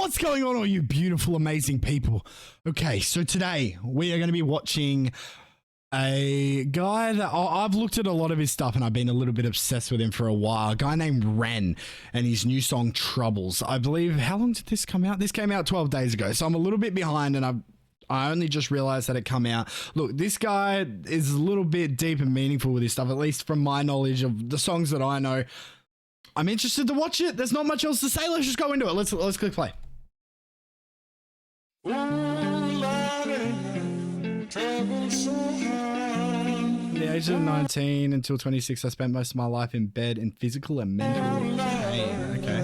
What's going on, all you beautiful, amazing people? Okay, so today we are going to be watching a guy that I've looked at a lot of his stuff and I've been a little bit obsessed with him for a while. A guy named Ren and his new song Troubles. I believe, how long did this come out? This came out 12 days ago, so I'm a little bit behind and I only just realized that it come out. Look, this guy is a little bit deep and meaningful with his stuff, at least from my knowledge of the songs that I know. I'm interested to watch it. There's not much else to say. Let's just go into it. Let's click play. The age of 19 until 26, I spent most of my life in bed in physical and mental pain. Okay.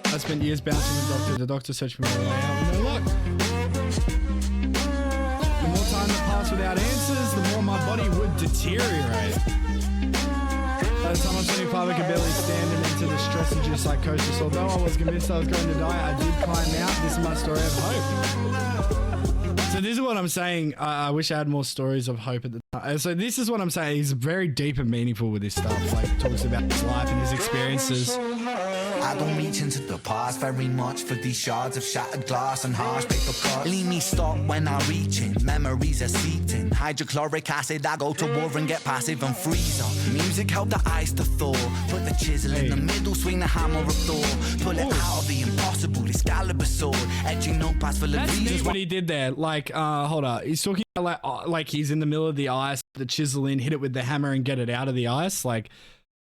I spent years bouncing the doctor. The doctor searched for my way out. No luck. The more time that passed without answers, the more my body would deteriorate. By the time I was 25, I could barely stand and into the stress-induced psychosis. Although I was convinced I was going to die, I did climb out. This is my story of hope. So this is what I'm saying. I wish I had more stories of hope at the time. So this is what I'm saying. He's very deep and meaningful with his stuff. Like, talks about his life and his experiences. I don't reach into the past very much for these shards of shattered glass and harsh paper cuts. Leave me stop when I reach in, memories are seeped in. Hydrochloric acid, I go to war and get passive and freeze up. Music help the ice to thaw. Put the chisel in the middle, swing the hammer of Thor. Pull it out of the impossible, Excalibur sword. Edging no pass for the reasons. That's what he did there. Like, hold on. He's talking about like he's in the middle of the ice, the chisel in, hit it with the hammer and get it out of the ice. Like,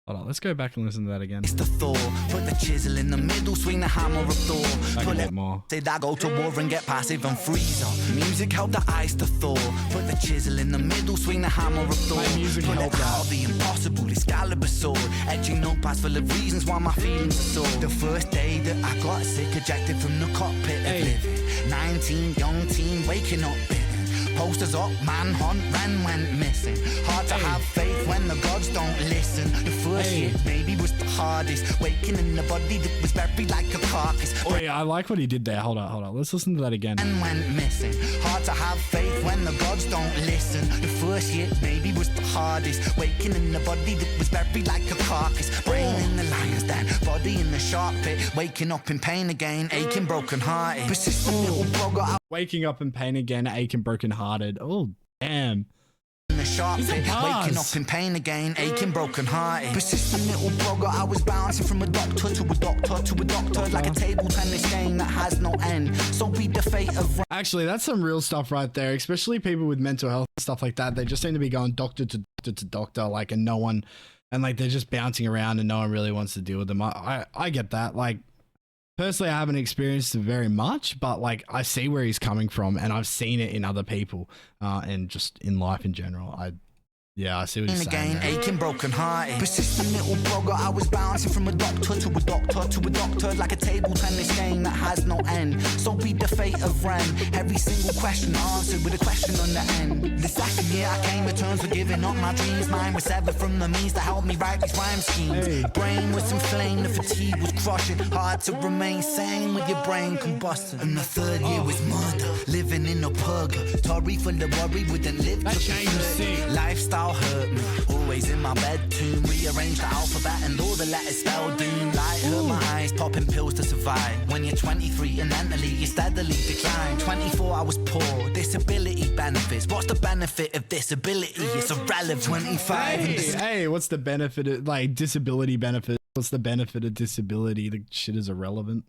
hold on, let's go back and listen to that again. It's the Thor. Put the chisel in the middle, swing the hammer of Thor. Pull it more. Said I go to war and get passive and freeze up. Music help the ice to thaw. Put the chisel in the middle, swing the hammer of Thor. Pull it out of the impossible, Excalibur sword. Edging no pass full of reasons why my feelings are sore. The first day that I got sick, ejected from the cockpit of living. 19, young teen, waking up bitten. Posters up, manhunt, Ren went missing. Hard to have faith when the gods don't listen. The first hit maybe was the hardest. Waking in the body that was buried like a carcass. Oh yeah, I like what he did there. Hold on. Let's listen to that again. Ren went missing. Hard to have faith when the gods don't listen. The first hit maybe was the hardest. Waking in the body that was buried like a carcass. Brain in the lion's den, body in the shark pit. Waking up in pain again, aching, broken hearted. Persistent little blogger. Waking up in pain again, aching, broken hearted. Oh, damn. In the sharp pit, waking up in pain again, aching, broken hearted. Persistent little blogger, I was bouncing from a doctor to a doctor to a doctor, like a table tennis game that has no end. So be the fate of. Actually, that's some real stuff right there, especially people with mental health and stuff like that. They just seem to be going doctor to doctor to doctor, like, and no one, and like they're just bouncing around and no one really wants to deal with them. I get that. Like, personally, I haven't experienced it very much, but like I see where he's coming from and I've seen it in other people and just in life in general. I see what he's saying. Aching, broken hearted. Persistent little blogger, I was bouncing from a doctor to a doctor to a doctor, like a table tennis game that has no end. So be the fate of Ren. Every single question answered with a question on the end. The second year I came to terms with giving up my dreams. Mine was severed from the means to help me write these rhyme schemes. Brain was inflamed, the fatigue was crushing. Hard to remain sane with your brain combusting. And the third year was murder, living in a purgatory full of worry, wouldn't live to be lifestyle hurt me, always in my bed tomb. Rearrange the alphabet and all the letters spell doom. Light hurt my eyes, popping pills to survive. When you're 23 and mentally you steadily decline. 24 I was poor, disability benefits. What's the benefit of disability? It's irrelevant. 25 hey, what's the benefit of like disability benefits? What's the benefit of disability? The shit is irrelevant.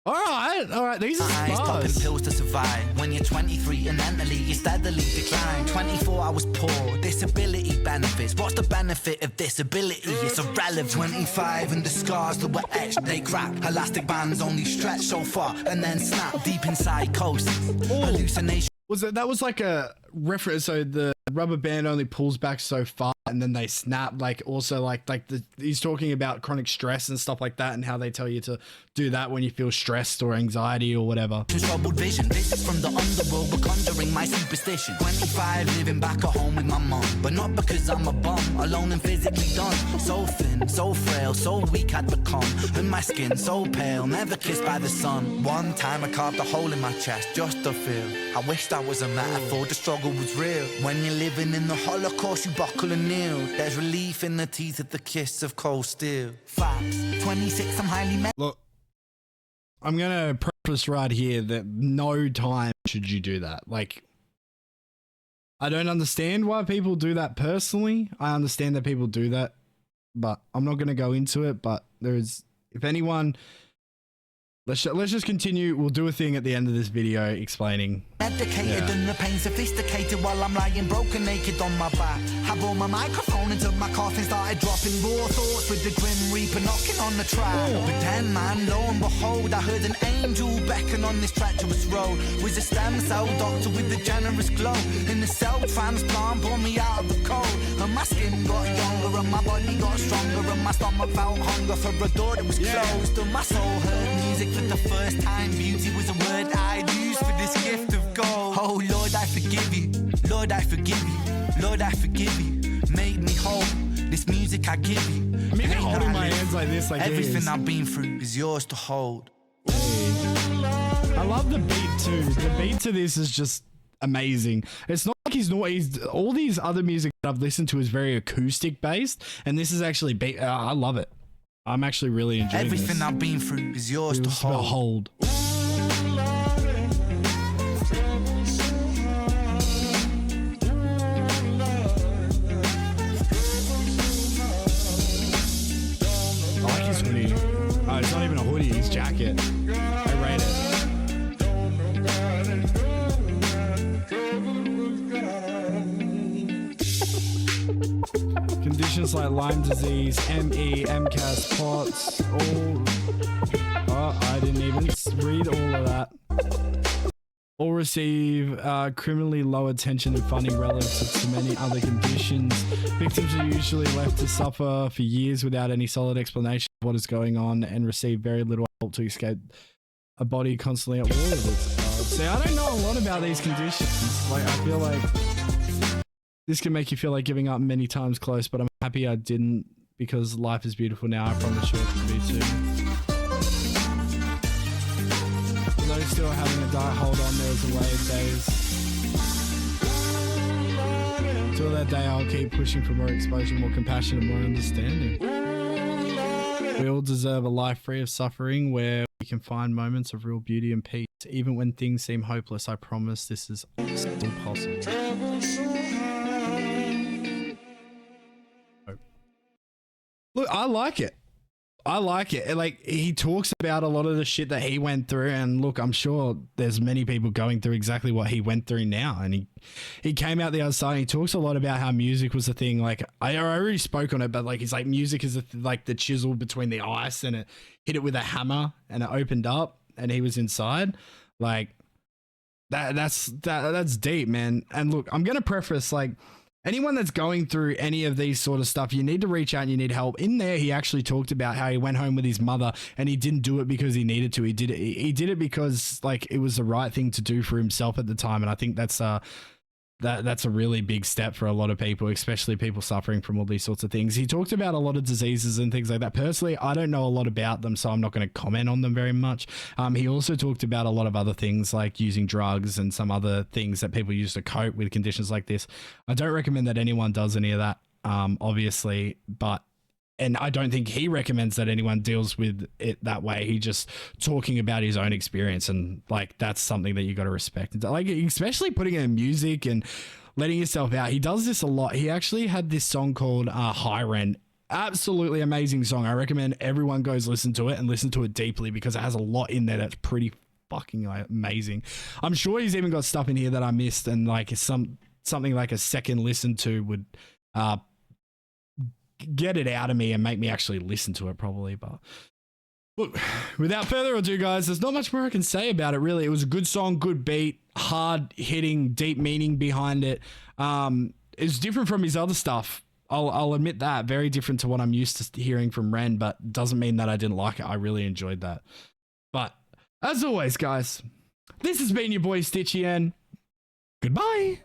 All right. These are eyes popping pills to survive. When you're 23 and mentally you steadily decline. 24 I was poor, disability benefits. What's the benefit of disability? It's irrelevant. 25 and the scars that were etched, they crack. Elastic bands only stretch so far and then snap. Deep in psychosis, hallucination. That was like a reference? So the rubber band only pulls back so far and then they snap. Like also like he's talking about chronic stress and stuff like that and how they tell you to do that when you feel stressed or anxiety or whatever. Troubled vision, visits from the underworld, but conjuring my superstition. 25 living back at home with my mom, but not because I'm a bum, alone and physically done. So thin, so frail, so weak I'd become, and my skin so pale, never kissed by the sun. One time I carved a hole in my chest just to feel. I wished I was a metaphor, the struggle was real. When you you're living in the Holocaust, you buckle and kneel. There's relief in the teeth of the kiss of cold steel. Facts, 26, I'm highly Look, I'm going to preface right here that no time should you do that. Like, I don't understand why people do that personally. I understand that people do that, but I'm not going to go into it. But there's, if anyone, let's just continue. We'll do a thing at the end of this video explaining. Medicated and the pain sophisticated while I'm lying broken naked on my back. I brought my microphone until my coffin started dropping raw thoughts with the grim reaper knocking on the track. But then, man, lo and behold, I heard an angel beckon on this treacherous road. Was a stem cell doctor with a generous glow. In the cell transplant, pulled me out of the cold. And my skin got younger and my body got stronger. And my stomach felt hunger for a door that was closed. And my soul heard music for the first time. Beauty was a word I'd use for this gift of gold. Oh Lord, I forgive you. Lord, I forgive you. Lord, I forgive you. Make me whole. This music I give you. I'm even holding my hands like this, like everything I've been through is yours to hold. I love the beat too. The beat to this is just amazing. It's not like he's all these other music that I've listened to is very acoustic based, and this is actually beat. I love it. I'm actually really enjoying everything this. I've been through is yours to hold. I like his hoodie. Oh, it's not even a hoodie, his jacket. I rate it. Conditions like Lyme disease, ME, MCAS, POTS, all... Oh, I didn't even read all of that. All receive criminally low attention and funding relative to many other conditions. Victims are usually left to suffer for years without any solid explanation of what is going on and receive very little help to escape a body constantly at war with itself. See, I don't know a lot about these conditions. Like, I feel like this can make you feel like giving up many times close, but I'm happy I didn't, because life is beautiful now. I promise you it can be too. For those still having a dark hold on, there's a way of days. Till that day, I'll keep pushing for more exposure, more compassion, and more understanding. We all deserve a life free of suffering where we can find moments of real beauty and peace. Even when things seem hopeless, I promise this is still possible. Look, I like it. I like it. Like, he talks about a lot of the shit that he went through, and look, I'm sure there's many people going through exactly what he went through now, and he came out the other side. And he talks a lot about how music was the thing. Like, I already spoke on it, but like, he's like, music is like the chisel between the ice, and it hit it with a hammer and it opened up and he was inside. Like, that's deep, man. And look, I'm gonna preface, like, anyone that's going through any of these sort of stuff, you need to reach out and you need help. In there, he actually talked about how he went home with his mother and he didn't do it because he needed to. He did it because, like, it was the right thing to do for himself at the time. And I think that's a really big step for a lot of people, especially people suffering from all these sorts of things. He talked about a lot of diseases and things like that. Personally, I don't know a lot about them, so I'm not going to comment on them very much. He also talked about a lot of other things like using drugs and some other things that people use to cope with conditions like this. I don't recommend that anyone does any of that, obviously, and I don't think he recommends that anyone deals with it that way. He just talking about his own experience, and like, that's something that you got to respect. Like, especially putting it in music and letting yourself out. He does this a lot. He actually had this song called High Rent. Absolutely amazing song. I recommend everyone goes listen to it and listen to it deeply, because it has a lot in there that's pretty fucking amazing. I'm sure he's even got stuff in here that I missed, and like something like a second listen to would get it out of me and make me actually listen to it probably. But look, without further ado, guys, there's not much more I can say about it, really. It was a good song, good beat, hard hitting, deep meaning behind it. It's different from his other stuff. I'll admit that. Very different to what I'm used to hearing from Ren, but doesn't mean that I didn't like it. I really enjoyed that. But as always, guys, this has been your boy Stitchy, and goodbye.